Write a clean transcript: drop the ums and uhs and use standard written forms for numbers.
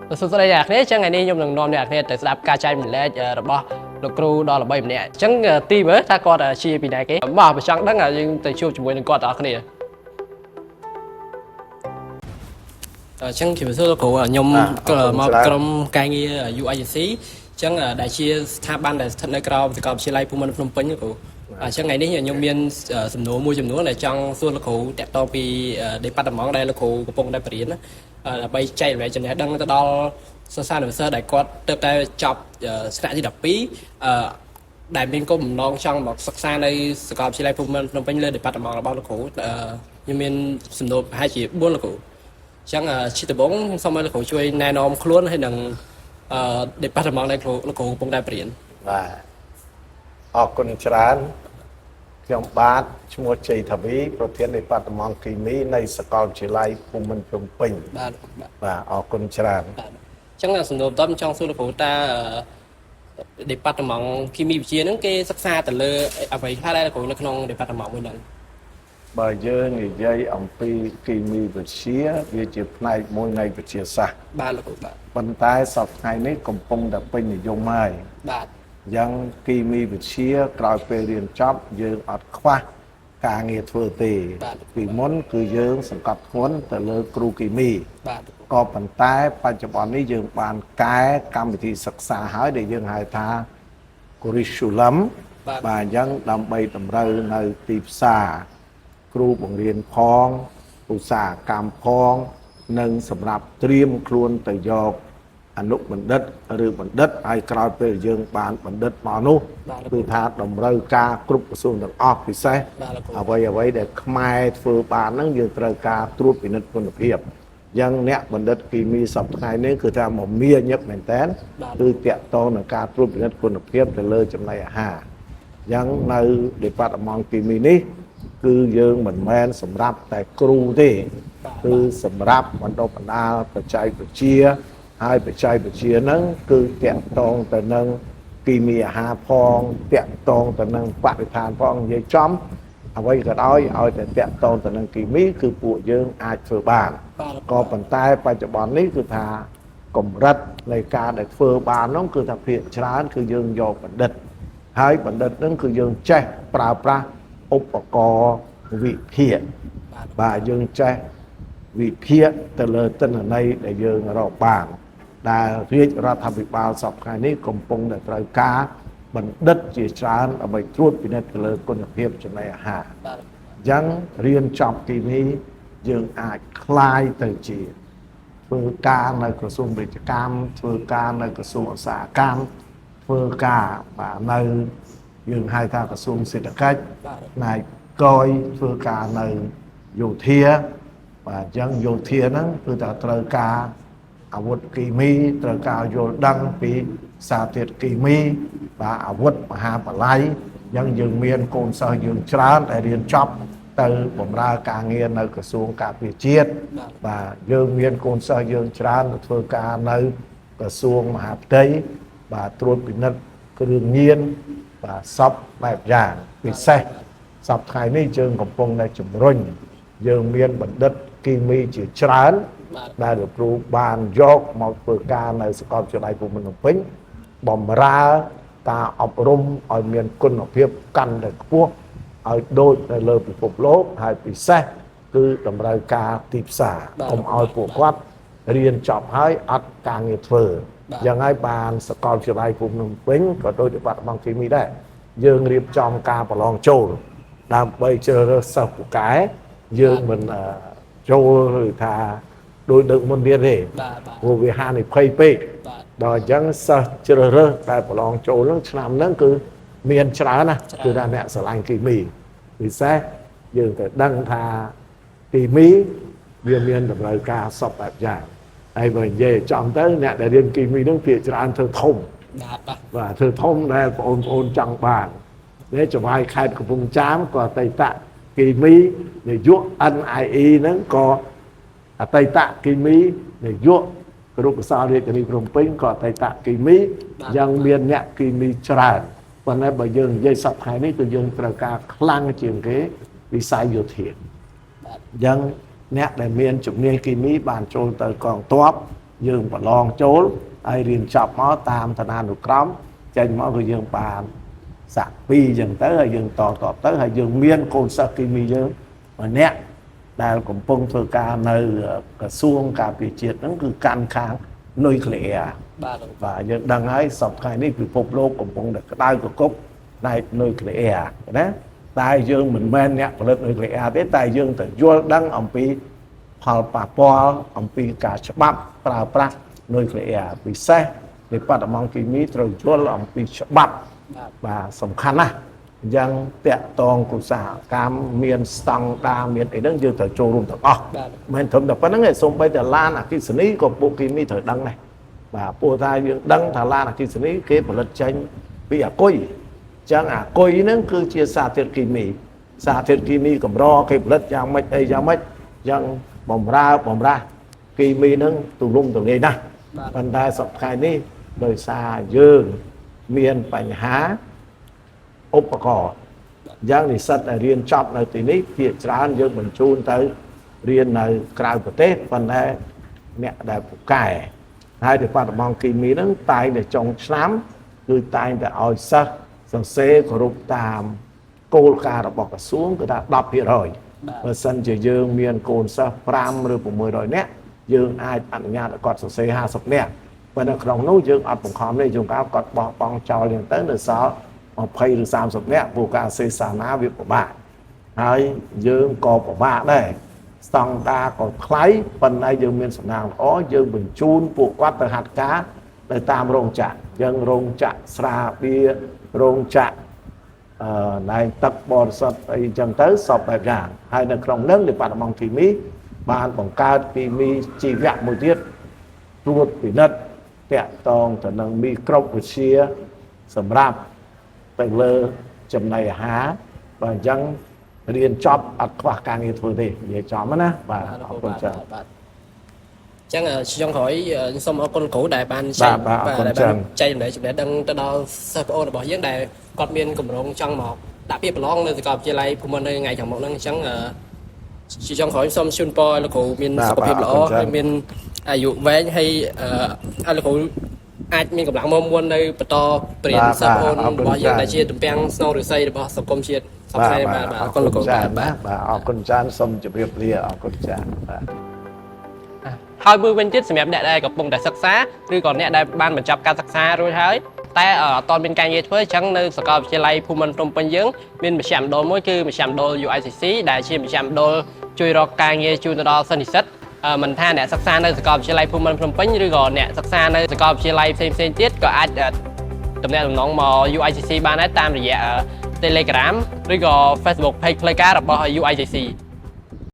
សុខសប្បាយអ្នកគ្នាចឹងថ្ងៃនេះខ្ញុំនឹងនាំអ្នកគ្នាទៅស្ដាប់ការចែកម្លែករបស់លោកគ្រូដ៏ល្បីម្នាក់ចឹងទីមើលថាគាត់ជាពីណាគេមកបើចង់ដឹងយើងទៅជួបជាមួយនឹងគាត់ទាំងអស់គ្នាចឹងជំរាបសួរលោកគ្រូខ្ញុំមកក្រុមការងារ UIC ចឹងដែលជាស្ថាប័នដែលស្ថិតនៅក្រោមសាកលវិទ្យាល័យភូមិន្ទភ្នំពេញលោកគ្រូចឹងថ្ងៃនេះខ្ញុំមានសំណួរមួយចំនួនដែលចង់សួរលោកគ្រូតាក់ទងពី department ដែលលោកគ្រូកំពុងតែបរៀនដើម្បីចែករំលែកចំណេះដឹងទៅដល់សិស្សានុសិស្សដែលគាត់ទើបតែចប់ថ្នាក់ទី12ដែលមានគោលបំណងចង់មកសិក្សានៅសាកលវិទ្យាល័យភូមិន្ទភ្នំពេញលើ department របស់លោកគ្រូខ្ញុំមានសំណួរប្រហែលជា4លោកគ្រូចឹងជាដំបូងខ្ញុំសូមឲ្យលោកគ្រូជួយណែនាំខ្លួនហើយនឹងdepartment ដែលលោកគ្រូកំពុងតែបរៀនបាទអរគុណច្រើនខ្ញុំបាទឈ្មោះជ័យថាវីប្រធានdepartmentគីមីនៃសាកលវិទ្យាល័យភូមិន្ទភ្នំពេញបាទអរគុណច្រើនចឹងសំណួរបន្តចង់សួរលោកគ្រូតាdepartment គីមីវិទ្យាហ្នឹងគេសិក្សាទៅលើអ្វីខ្លះដែរលោកគ្រូនៅក្នុង department មួយហ្នឹងបើយើងនិយាយអំពីគីមីវិទ្យាវាជាផ្នែកមួយនៃវិទ្យាសាស្ត្របាទលោកគ្រូបាទប៉ុន្តែសប្តាហ៍នេះកំពុងតែពេញនិយមហើយបាទយ៉ាងគីមីវិទ្យាក្រោយពេលរៀនចប់យើងអត់ខ្វះការងារធ្វើទេពីមុនគឺយើងសង្កត់ធ្ងន់ទៅលើគ្រូគីមីបាទក៏ប៉ុន្តែបច្ចុប្បន្ននេះយើងបានកែកម្មវិធីសិក្សាហើយដែលយើងហៅថា curriculum បាទអញ្ចឹងដើម្បីតម្រូវនៅទីផ្សារគ្រូបង្រៀនផងឧស្សាហកម្មផងនិងសម្រាប់ត្រៀមខ្លួនទៅយកអនុបណ្ឌិតឬបណ្ឌិតហើយក្រោយពេលយើងបានបណ្ឌិតមកនោះគឺថាតម្រូវការគ្រប់ក្រសួងទាំងអស់ពិសេសអ្វីដែលខ្មែរធ្វើបានហ្នឹងយើងត្រូវការត្រួតពិនិត្យគុណភាពយ៉ាងអ្នកបណ្ឌិតគីមីសប្តាហ៍នេះគឺថាមមាញឹកមែនតើគឺតាក់ទងនឹងការត្រួតពិនិត្យគុណភាពទៅលើចំណីអាហារយ៉ាងនៅ department គីមីនេះគឺយើងមិនមែនសម្រាប់តែគ្រូទេគឺសម្រាប់បណ្ដុះបណ្ដាលបច្ចេកវិទ្យាហើយបច្ចេកវិទ្យាហ្នឹងគឺតាក់ទងទៅនឹងគីមីអាហារផងតាក់ទងទៅនឹងបរិស្ថានផងនិយាយចំអ្វីក៏ដោយឲ្យតែតាក់ទងទៅនឹងគីមីគឺពួកយើងអាចធ្វើបានក៏ប៉ុន្តែបច្ចុប្បន្ននេះគឺថាកម្រិតនៃការដែលធ្វើបាននោះគឺថាភាគច្រើនគឺយើងយកបណ្ឌិតហើយបណ្ឌិតហ្នឹងគឺយើងចេះប្រើប្រាស់ឧបករណ៍វិភាគបាទយើងចេះវិភាគទៅលើទិន្នន័យដែលយើងរកបានដែលរាជរដ្ឋាភិបាលសប្តាហ៍នេះកំពុងតែត្រូវការបណ្ឌិតជាច្រើនដើម្បីត្រួតពិនិត្យទៅលើគុណភាពចំណីអាហារអញ្ចឹងរៀនចប់ទីនេះយើងអាចคลายទៅជាធ្វើការនៅក្រសួងពាណិជ្ជកម្មធ្វើការនៅក្រសួងឧស្សាហកម្មធ្វើការបាទនៅយើងហៅថាក្រសួងសេដ្ឋកិច្ចផ្នែកកយធ្វើការនៅយោធាបាទអញ្ចឹងយោធាហ្នឹងគឺថាត្រូវការអាវុធគីមីត្រូវការយល់ដឹងពីសារធាតុគីមីបាទអាវុធមហាបល័យអញ្ចឹងយើងមានកូនសិស្សយើងច្រើនដែលរៀនចប់ទៅបម្រើការងារនៅក្រសួងការពារជាតិបាទយើងមានកូនសិស្សយើងច្រើនទៅធ្វើការនៅក្រសួងមហាផ្ទៃបាទត្រួតពិនិត្យគ្រឿងញៀនបាទសពបែបយ៉ាងពិសេសសប្តាហ៍នេះយើងកំពុងតែជំរុញយើងមានបណ្ឌិតគីមីជាច្រើនដែលលោកគ្រូបានយកមកធ្វើការនៅសាកលវិទ្យាល័យភូមិន្ទភ្នំពេញបម្រើការអប់រំឲ្យមានគុណភាពកាន់តែខ្ពស់ឲ្យដូចនៅលើពិភពលោកហើយពិសេសគឺតម្រូវការទីផ្សារកុំឲ្យពួកគាត់រៀនចប់ហើយអត់ការងារធ្វើយ៉ាងហើយបានសាកលវិទ្យាល័យភូមិន្ទភ្នំពេញក៏ដូចdepartmentគីមីដែរយើងរៀបចំការប្រឡងចូលដើម្បីជ្រើសរើសសិស្សពូកែយើងមិនចូលឬថាដោយដឹកមុនទៀតទេព្រោះវាហានិភ័យពេកដល់អញ្ចឹងសិស្សជ្រើសរើសតែប្រឡងចូលហ្នឹងឆ្នាំហ្នឹងគឺមានច្រើនណាគឺថាអ្នកស្រឡាញ់គីមីពិសេសយើងទៅដឹងថាគីមីវាមានតម្រូវការសពបែបយ៉ាងហើយបើនិយាយចំទៅអ្នកដែលរៀនគីមីហ្នឹងភាគច្រើនធ្វើធំបាទធ្វើធំដែលបងប្អូនចង់បាននេះចង្វាយខេត្តកំពង់ចាមក៏អតីតគីមីនាយក NIE ហ្នឹងក៏អតីតគីមីនាយករូបសាស្ត្ររាជធានីភ្នំពេញក៏អតីតគីមីយ៉ាងមានអ្នកគីមីច្រើនប៉ុន្តែបើយើងនិយាយសប្តាហ៍នេះគឺយើងត្រូវការខ្លាំងជាងគេវិស័យយោធាយ៉ាងអ្នកដែលមានជំនាញគីមីបានចូលទៅកងទ័ព យើងប្រឡងចូលហើយរៀនចប់មកតាមឋានានុក្រមចេញមកគឺយើងបានសាក់2អញ្ចឹងទៅហើយយើងតទៅហើយយើងមានកូនសិស្សគីមីយើងម្នាក់ដែលកំពុងធ្វើការនៅក្រសួងការពារជាតិហ្នឹងគឺកាន់ខាងនុយក្លេអ៊ែរ បាទយើងដឹងហើយសពថ្ងៃនេះពិភពលោកកំពុងតែក្តៅកគុកផ្នែកនុយក្លេអ៊ែរណាតែយើងមិនមែនអ្នកផលិតនុយក្លេអ៊ែរទេតែយើងទៅយល់ដឹងអំពីផលប៉ះពាល់អំពីការច្បាប់ប្រើប្រាស់នុយក្លេអ៊ែរពិសេសនៃបដិមង្គគីមីត្រូវយល់អំពីច្បាប់បាទសំខាន់ណាស់អញ្ចឹងតាក់ទងគូសាកម្មមានស្តង់ដារមានអីហ្នឹងយើងត្រូវចូលរួមទាំងអស់មិនត្រឹមតែប៉ុណ្្នឹងទេសូម្បីតែឡានអគ្គិសនីក៏ពួកគីមីត្រូវដឹងដែរបាទពួកថាយើងដឹងថាឡានអគ្គិសនីគេផលិតចេញពីអាគុយអញ្ចឹងអាគុយហ្នឹងគឺជាសារធាតុគីមីសារធាតុគីមីកម្រគេផលិតយ៉ាងម៉េចអីយ៉ាងម៉េចយ៉ាងបំរាស់គីមីហ្នឹងទូលំទូលាយណាស់ប៉ុន្តែសប្តាហ៍នេះដោយសារយើងមានបញ្ហាឧបករណ៍យ៉ាងនិស្សិតដែលរៀនចប់នៅទីនេះភាគច្រើនយើងបញ្ជូនទៅរៀននៅក្រៅប្រទេសប៉ុន្តែអ្នកដែលពូកែហើយទីបដិមង្គគីមីហ្នឹងតែងតែចុងឆ្នាំគឺតែងតែឲ្យសិស្សសរសេរគោរពតាមគោលការណ៍របស់ក្រសួងគឺថា 10% បើសិនជាយើងមានកូនសិស្ស5ឬ600នាក់យើងអាចអនុញ្ញាតឲ្យគាត់សរសេរ50នាក់ប៉ុន្តែក្នុងនោះយើងអត់បង្ខំទេជួនកាលគាត់បោះបង់ចោលយ៉ាងទៅនៅសល់20ឬ30នាក់ព្រោះការសេសាណាវាពិបាកហើយយើងក៏ពិបាកដែរស្តង់ដារក៏ថ្លៃប៉ុន្តែយើងមានសំណាងល្អយើងបញ្ជូនពួកគាត់ទៅហាត់ការនៅតាមរោងចក្រយើងរោងចក្រស្រាបៀររោងចក្រណែទឹកបរិសុទ្ធអីចឹងទៅសពបែបយ៉ាងហើយនៅក្នុងនឹងទីបដិមង្គគីមីបានបង្កើតគីមីជីវៈមួយទៀតត្រួតពិនិត្យតាក់ទងទៅនឹងមីក្រូបវិទ្យាសម្រាប់ទៅលើចំណីអាហារបើអញ្ចឹងរៀនចប់អត់ខ្វះការងារធ្វើទេនិយាយចំណាបាទអរគុណច្រើនបាទចឹងចុងក្រោយសូមអរគុណគ្រូដែលបានចែកចំណេះដឹងទៅដល់សិស្សប្អូនរបស់យើងដែលគាត់មានកម្រងចង់មកដាក់ពាក្យប្រឡងនៅសាកលវិទ្យាល័យភូមិន្ទនៅថ្ងៃខាងមុខហ្នឹងអញ្ចឹងចុងក្រោយសូមជូនពរលោកគ្រូមានសុខភាពល្អហើយមានអាយុវែងហើយឲ្យលោកគ្រូអាចមានកម្លាំងមាំមួននៅបន្តព្រៀនសិស្សប្អូនរបស់យើងដែលជាទំពាំងស្នងឫស្សីរបស់សង្គមជាតិសប្តាហ៍បាទអរគុណលោកគ្រូបាទអរគុណច្រើនសូមជម្រាបលាអរគុណច្រើនបាទហើយមួយវិញទៀតសម្រាប់អ្នកដែលកំពុងតែសិក្សាឬក៏អ្នកដែលបានបញ្ចប់ការសិក្សារួចហើយតែអត់ទាន់មានការងារធ្វើអញ្ចឹងនៅសាកលវិទ្យាល័យភូមិន្ទភ្នំពេញយើងមានមជ្ឈមណ្ឌលមួយគឺមជ្ឈមណ្ឌល UICC ដែលជាមជ្ឈមណ្ឌលជួយរកការងារជូនទៅដល់សិស្សនិស្សិតមិនថាអ្នកសិក្សានៅសាកលវិទ្យាល័យភូមិន្ទភ្នំពេញឬក៏អ្នកសិក្សានៅសាកលវិទ្យាល័យផ្សេងៗទៀតក៏អាចទំនាក់ទំនងមក UICC បានដែរតាមរយៈ Telegram ឬក៏ Facebook Page ផ្លូវការរបស់ UICC